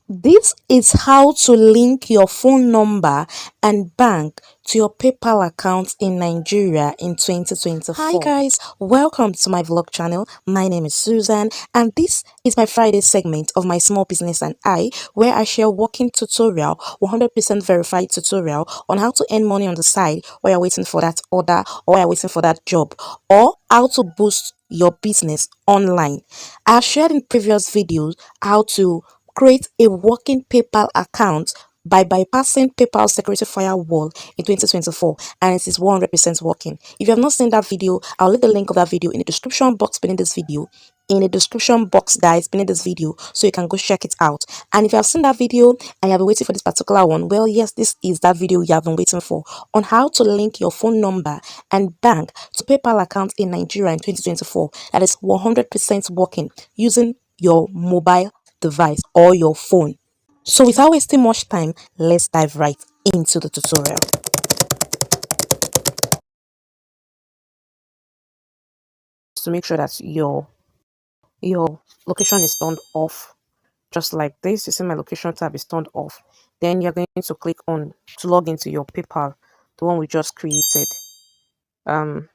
This is how to link your phone number and bank to your PayPal account in Nigeria in 2024. Hi guys, welcome to my vlog channel. My name is Susan and this is my Friday segment of my small business and I, where I share working tutorial, 100% verified tutorial on how to earn money on the side while you're waiting for that order or while you're waiting for that job, or how to boost your business online. I've shared in previous videos how to create a working PayPal account by bypassing PayPal security firewall in 2024, and it is 100% working. If you have not seen that video, I'll leave the link of that video in the description box beneath this video. In the description box, guys, beneath this video, so you can go check it out. And if you have seen that video and you have been waiting for this particular one, well, yes, this is that video you have been waiting for on how to link your phone number and bank to PayPal account in Nigeria in 2024. That is 100% working using your mobile device or your phone. So without wasting much time, let's dive right into the tutorial. To make sure that your location is turned off, just like this. You see my location tab is turned off. Then you're going to click on to log into your PayPal, the one we just created. Um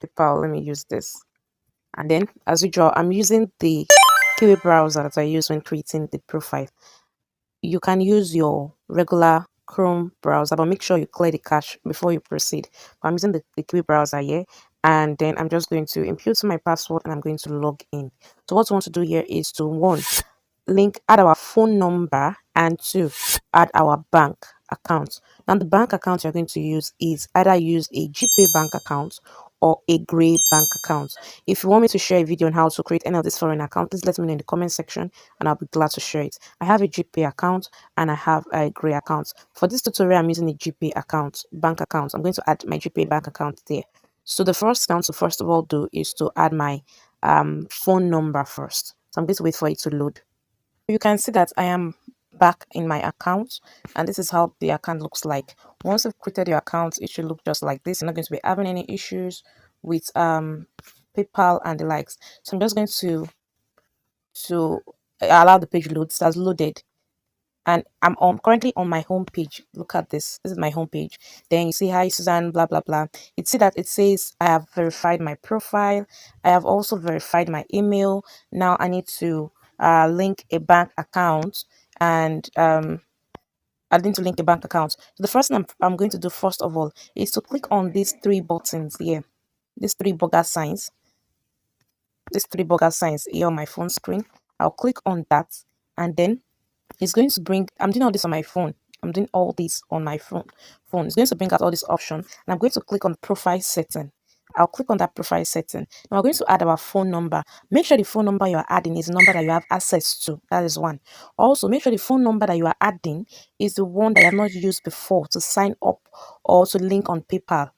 PayPal, let me use this. And then as usual, I'm using the Kiwi browser that I use when creating the profile. You can use your regular Chrome browser, but make sure you clear the cache before you proceed. I'm using the Kiwi browser here, and then I'm just going to impute my password and I'm going to log in. So what we want to do here is to one, add our phone number, and two, add our bank account. Now the bank account you're going to use is either use a GPay bank account or a Gray bank account. If you want me to share a video on how to create any of these foreign accounts, please let me know in the comment section and I'll be glad to share it. I have a GPay account and I have a Gray account. For this tutorial, I'm using a GPay account, bank account. I'm going to add my GPay bank account there. So the first thing to first of all do is to add my phone number first. So I'm going to wait for it to load. You can see that I am back in my account, and this is how the account looks like. Once you've created your account, it should look just like this. You're not going to be having any issues with PayPal and the likes. So I'm just going to allow the page load. It has loaded, and I'm currently on my home page. Look at this is my home page. Then you see, hi Susan, blah blah blah. You see that it says I have verified my profile. I have also verified my email. Now I need to link a bank account, and I need to link a bank account. So the first thing I'm going to do first of all is to click on these three buttons here, these three burger signs, here on my phone screen. I'll click on that, and then it's going to bring, I'm doing all this on my phone. I'm doing all this on my phone. It's going to bring out all this option, and I'm going to click on profile setting. I'll click on that profile setting. Now we're going to add our phone number. Make sure the phone number you are adding is a number that you have access to. That is one. Also, make sure the phone number that you are adding is the one that you have not used before to sign up or to link on PayPal,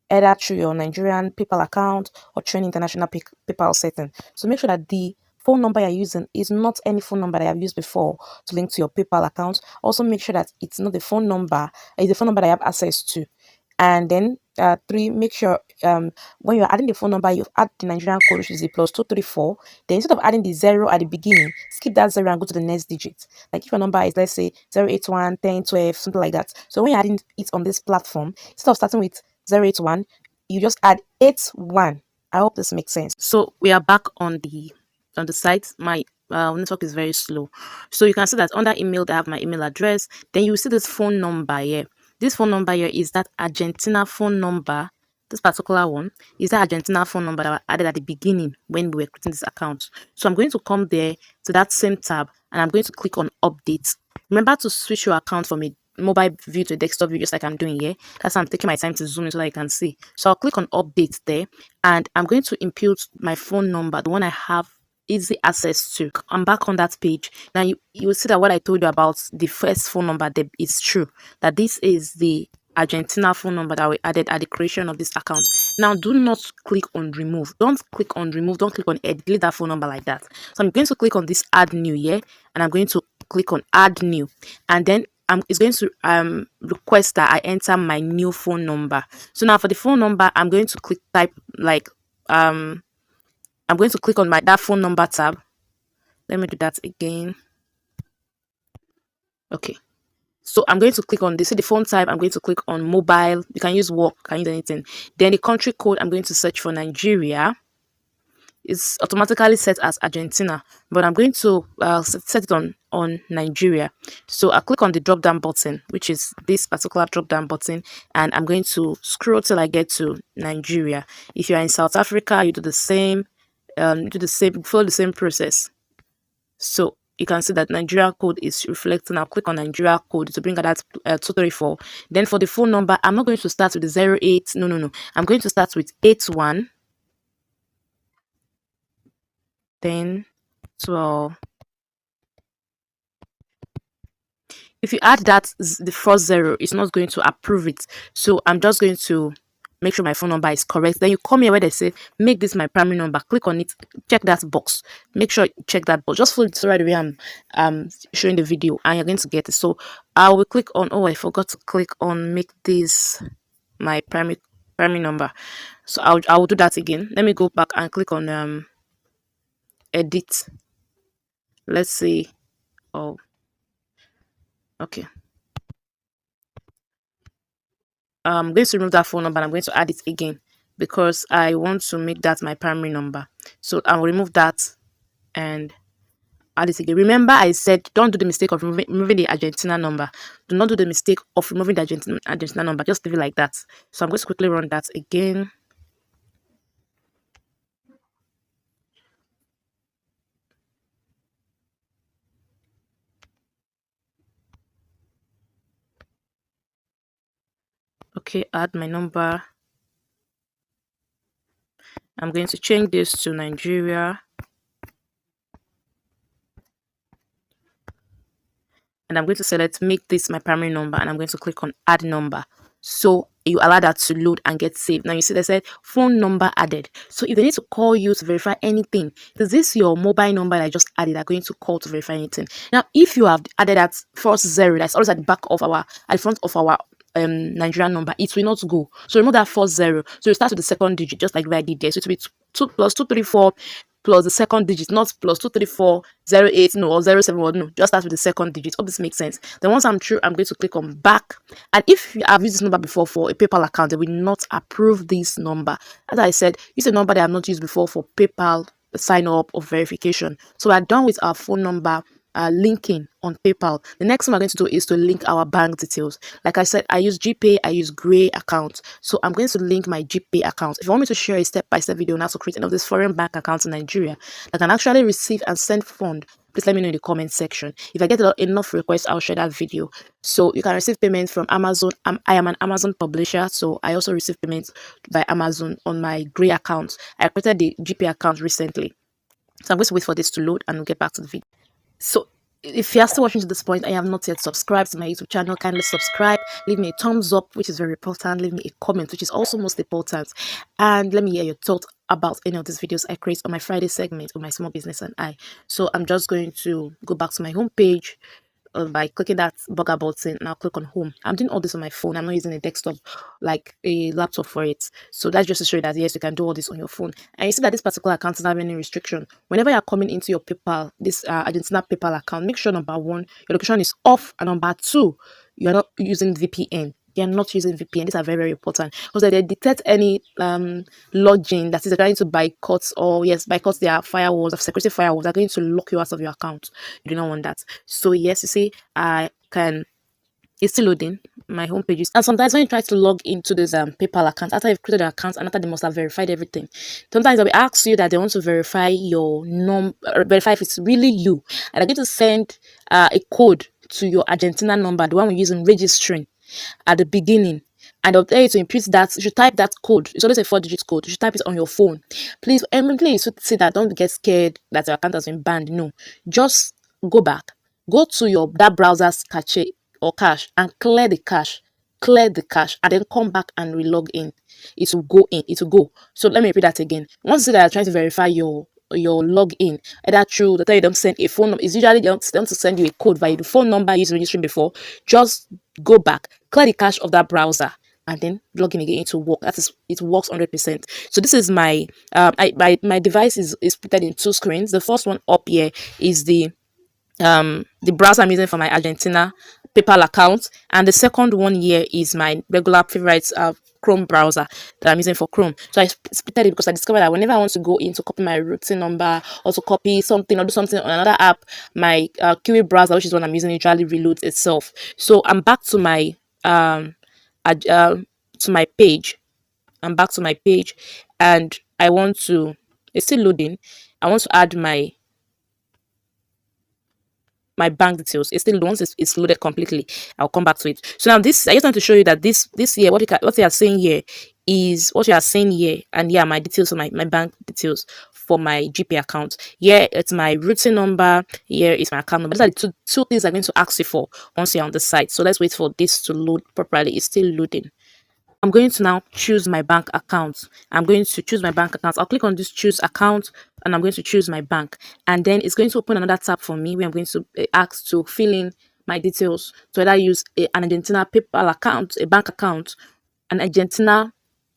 either through your Nigerian PayPal account or through an international PayPal setting. So make sure that the phone number you're using is not any phone number that you have used before to link to your PayPal account. Also make sure that it's not the phone number, it's the phone number that you have access to. And then three, make sure when you're adding the phone number, you add the Nigerian code, which is the +234. Then instead of adding the zero at the beginning, skip that zero and go to the next digit. Like if your number is, let's say, 081 10 12, something like that. So when you're adding it on this platform, instead of starting with 081, you just add 81. I hope this makes sense. So we are back on the site. My network is very slow, so you can see that under email they have my email address. Then you see this phone number here. This phone number here is that Argentina phone number. This particular one is that Argentina phone number that I added at the beginning when we were creating this account. So I'm going to come there to that same tab and I'm going to click on update. Remember to switch your account from a mobile view to a desktop view, just like I'm doing here. That's why I'm taking my time to zoom in so that you can see. So I'll click on update there, and I'm going to impute my phone number, the one I have easy access to. I'm back on that page. Now you will see that what I told you about the first phone number there is true, that this is the Argentina phone number that we added at the creation of this account. Now do not click on remove. Don't click on remove. Don't click on edit. Delete that phone number like that. So I'm going to click on this add new here, and I'm going to click on add new, and then it's going to request that I enter my new phone number. So now for the phone number, I'm going to type like I'm going to click on that phone number tab. Let me do that again. Okay. So I'm going to click on this. See the phone type. I'm going to click on mobile. You can use work, can use anything. Then the country code, I'm going to search for Nigeria. It's automatically set as Argentina, but I'm going to set it on Nigeria. So I click on the drop down button, which is this particular drop down button, and I'm going to scroll till I get to Nigeria. If you're in South Africa, you do the same. Follow the same process. So you can see that Nigeria code is reflecting. I'll click on Nigeria code to bring out that 234. Then for the phone number, I'm not going to start with the 08. No, no, no. I'm going to start with 81, then 12. If you add the first zero, it's not going to approve it. So I'm just going to make sure my phone number is correct. Then you come here where they say make this my primary number. Click on it, check that box. Make sure you check that box. Just follow it right away. I'm showing the video and you're going to get it. So I will click on, oh, I forgot to click on make this my primary number. So I will do that again. Let me go back and click on edit. Let's see. Oh, okay. I'm going to remove that phone number and I'm going to add it again because I want to make that my primary number. So I'll remove that and add it again. Remember, I said don't do the mistake of removing the Argentina number. Do not do the mistake of removing the Argentina number. Just leave it like that. So I'm going to quickly run that again. Okay, add my number. I'm going to change this to Nigeria. And I'm going to select make this my primary number and I'm going to click on add number. So you allow that to load and get saved. Now you see they said phone number added. So if they need to call you to verify anything, is this your mobile number that I just added are going to call to verify anything? Now if you have added that first zero that's always at the back of at the front of our Nigerian number, it will not go. So remove that first zero. So you start with the second digit just like I did there. So it will be 2 plus 234 plus the second digit, not plus 23408 no, or 07, or no, just start with the second digit. Hope this makes sense. Then once I'm through, I'm going to click on back. And if you have used this number before for a PayPal account, they will not approve this number. As I said, use a number that I've not used before for PayPal sign up or verification. So we're done with our phone number linking on PayPal. The next thing we're going to do is to link our bank details. Like I said, I use GPay, I use Gray account. So I'm going to link my GPay account. If you want me to share a step-by-step video on how to create one of these foreign bank accounts in Nigeria that can actually receive and send funds, please let me know in the comment section. If I get enough requests, I'll share that video. So you can receive payments from Amazon. I am an Amazon publisher, so I also receive payments by Amazon on my Gray account. I created the GPay account recently. So I'm going to wait for this to load and we'll get back to the video. So if you're still watching to this point and you have not yet subscribed to my YouTube channel, kindly subscribe, leave me a thumbs up, which is very important, leave me a comment, which is also most important, and let me hear your thoughts about any of these videos I create on my Friday segment on my small business and I. So I'm just going to go back to my home page by clicking that burger button and I'll click on home. I'm doing all this on my phone. I'm not using a desktop like a laptop for it. So that's just to show you that yes, you can do all this on your phone. And you see that this particular account doesn't have any restriction. Whenever you're coming into your PayPal, this Argentina PayPal account, make sure number one, your location is off, and number two, you're not using VPN. You're not using VPN. These are very, very important because they detect any login that is trying to boycott or yes, boycott their firewalls, of security firewalls. They're going to lock you out of your account. You do not want that. So yes, you see, I can. It's still loading my home pages. And sometimes when you try to log into this PayPal account, after you've created an account and after they must have verified everything, sometimes they'll ask you that they want to verify your verify if it's really you. And they're going to send a code to your Argentina number, the one we're using registering at the beginning, and they'll tell you to input that. You should type that code. It's always a 4-digit code. You should type it on your phone. Please, please see that. Don't get scared that your account has been banned. No, just go back, go to your that browser's cache or cache and clear the cache, and then come back and re-log in. It will go in. It will go. So let me repeat that again. Once you see that you're trying to verify your login, either through the time you don't send a phone number, it's usually they don't to send you a code via the phone number you've registering before. Just go back, clear the cache of that browser, and then log in again. It will work. That is, it works 100%. So this is my my device is split in two screens. The first one up here is the the browser I'm using for my Argentina PayPal account, and the second one here is my regular favorite Chrome browser that I'm using for Chrome. So I splitted it because I discovered that whenever I want to go in to copy my routing number or to copy something or do something on another app, my Kiwi browser, which is what I'm using, usually reloads itself. So I'm back to my ad, to my page. I'm back to my page, and I want to. It's still loading. I want to add my bank details. It's still once it's loaded completely, I'll come back to it. So now this, I just want to show you that this here, what you are saying here is what you are saying here, and yeah, my details, so my bank details for my GP account. Yeah, it's my routing number. Here is my account number. These are the two things I'm going to ask you for once you're on the site. So let's wait for this to load properly. It's still loading. I'm going to now choose my bank account. I'm going to choose my bank account. I'll click on this choose account, and I'm going to choose my bank. And then it's going to open another tab for me where I'm going to ask to fill in my details to either use an Argentina PayPal account, a bank account, an Argentina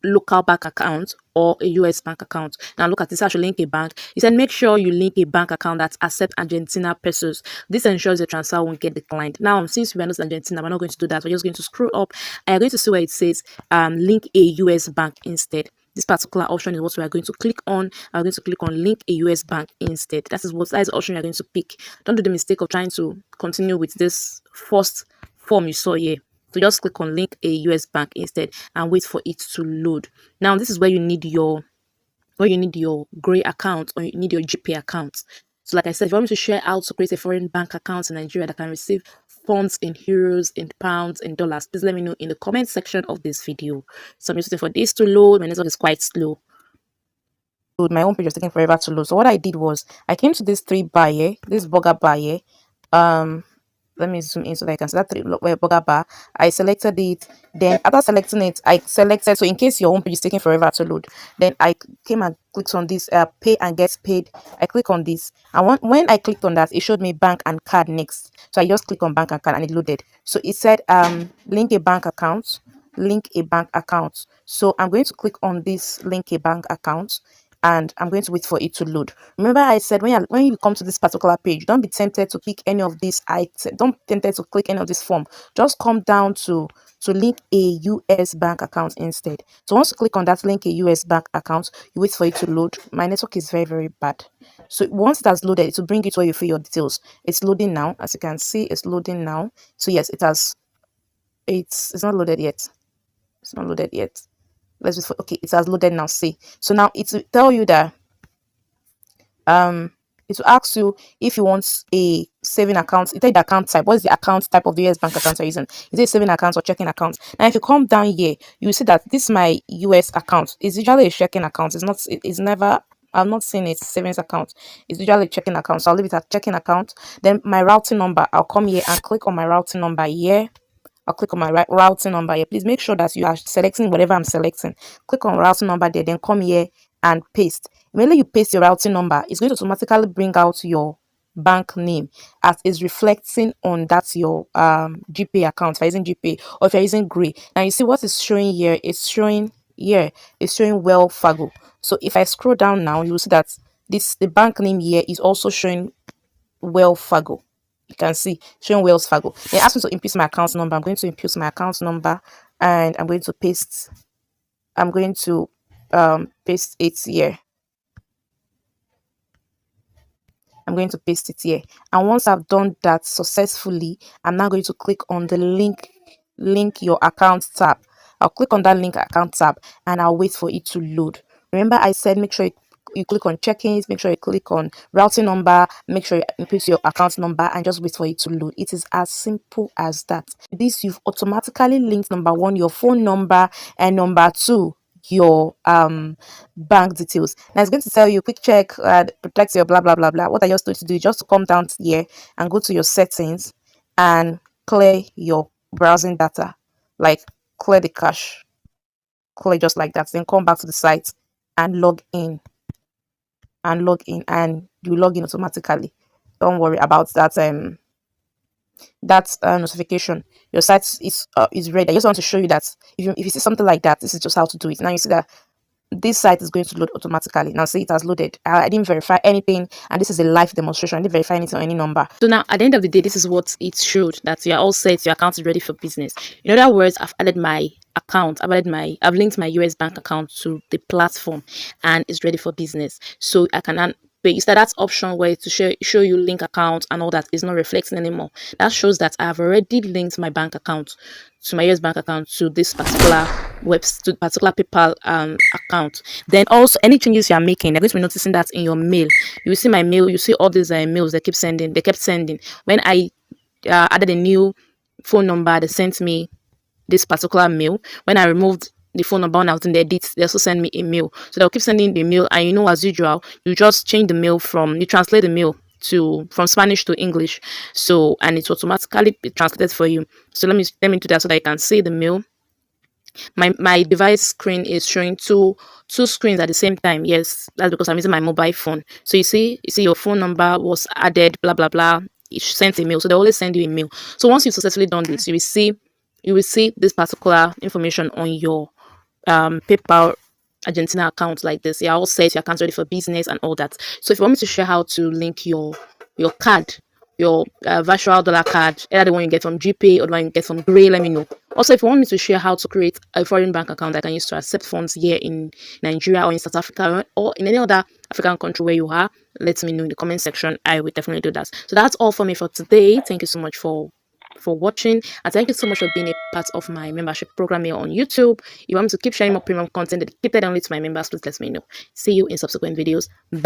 local bank account, or a US bank account. Now look at this, I should link a bank. He said make sure you link a bank account that accepts Argentina pesos. This ensures the transfer won't get declined. Now since we are not Argentina, we're not going to do that. We're just going to scroll up and you're going to see where it says link a US bank instead. This particular option is what we are going to click on. I'm going to click on link a US bank instead. That is the option you're going to pick. Don't do the mistake of trying to continue with this first form you saw here. So just click on link a US bank instead and wait for it to load. Now this is where you need your gray account or you need your GP account. So like I said, if you want me to share how to create a foreign bank account in Nigeria that can receive funds in euros, in pounds, in dollars, please let me know in the comment section of this video. So I'm just waiting for this to load. My network is quite slow. My home page was taking forever to load. So what I did was I came to this three bar here, this burger bar here. Let me zoom in so that I can see that burger bar. I selected it. Then after selecting it, I selected, so in case your home page is taking forever to load, then I came and clicked on this pay and get paid. I click on this, and when I clicked on that, it showed me bank and card next. So I just click on bank and card and it loaded. So it said link a bank account, link a bank account. So I'm going to click on this link a bank account, and I'm going to wait for it to load. Remember I said when you come to this particular page, don't be tempted to pick any of these items. Don't be tempted to click any of this form. Just come down to link a US bank account instead. So once you click on that link a US bank account, you wait for it to load. My network is very, very bad. So once it has loaded, it will bring it where you fill your details. It's loading now. As you can see, it's loading now. So yes, it's not loaded yet. It's not loaded yet. Let's just, okay, it has loaded now. See, so now it will tell you that it will ask you if you want a saving account. It tell you the account type. What is the account type of the US bank account you're using? Is it a saving account or checking account? Now if you come down here, you will see that this is my US account. It's usually a checking account. It's never, I'm not seeing a savings account. It's usually a checking account, so I'll leave it at checking account. Then my routing number, I'll come here and click on my routing number here. I'll click on my routing number here. Please make sure that you are selecting whatever I'm selecting. Click on routing number there, then come here and paste. When you paste your routing number, it's going to automatically bring out your bank name as is reflecting on that your GPay account. If you're using GPay or if you're using Gray, now you see what is showing here. It's showing here. It's showing Well Fargo. So if I scroll down now, you will see that the bank name here is also showing Well Fargo. You can see showing Wells Fargo. They asked me to input my account number. I'm going to input my account number and I'm going to paste. I'm going to paste it here. I'm going to paste it here. And once I've done that successfully, I'm now going to click on the link your account tab. I'll click on that link account tab and I'll wait for it to load. Remember I said make sure you click on check-ins, make sure you click on routing number, make sure you input your account number and just wait for it to load. It is as simple as that. This, you've automatically linked number one, your phone number, and number two, your bank details. Now it's going to tell you quick check, protect your blah blah blah blah. What I just need to do is just to come down here and go to your settings and clear your browsing data, like clear the cache, clear just like that. Then come back to the site and log in and you log in automatically. Don't worry about that notification. Your site is ready. I just want to show you that if you see something like that, this is just how to do it. Now you see that this site is going to load automatically. Now see, it has loaded. I didn't verify anything, and this is a live demonstration. I didn't verify anything or any number. So now at the end of the day, this is what it showed, that you are all set, your account is ready for business. In other words, I've added my account, I've linked my US bank account to the platform, and it's ready for business. So I can pay. Instead, that option where to show you link account and all that is not reflecting anymore. That shows that I have already linked my bank account to my US bank account to this particular to particular PayPal account. Then also any changes you are making, you're going to be noticing that in your mail. You will see my mail, you see all these mails they kept sending. When I added a new phone number, they sent me this particular mail. When I removed the phone number when I was in the edit, they also send me a mail. So they'll keep sending the mail, and as usual, you just change the mail you translate the mail from Spanish to English. So, and it's automatically translated for you. So let me do that so that you can see the mail. My device screen is showing two screens at the same time. Yes, that's because I'm using my mobile phone. So you see your phone number was added, blah blah blah. It sent a mail. So they always send you a mail. So once you've successfully done this, you will see this particular information on your PayPal Argentina account like this. You're all set, your account's ready for business and all that. So if you want me to share how to link your card, your virtual dollar card, either the one you get from GPay or the one you get from Gray, let me know. Also, if you want me to share how to create a foreign bank account that I can use to accept funds here in Nigeria or in South Africa or in any other African country where you are, let me know in the comment section. I will definitely do that. So that's all for me for today. Thank you so much for watching, and thank you so much for being a part of my membership program here on YouTube. If you want me to keep sharing more premium content dedicated only to my members, please let me know. See you in subsequent videos. Bye.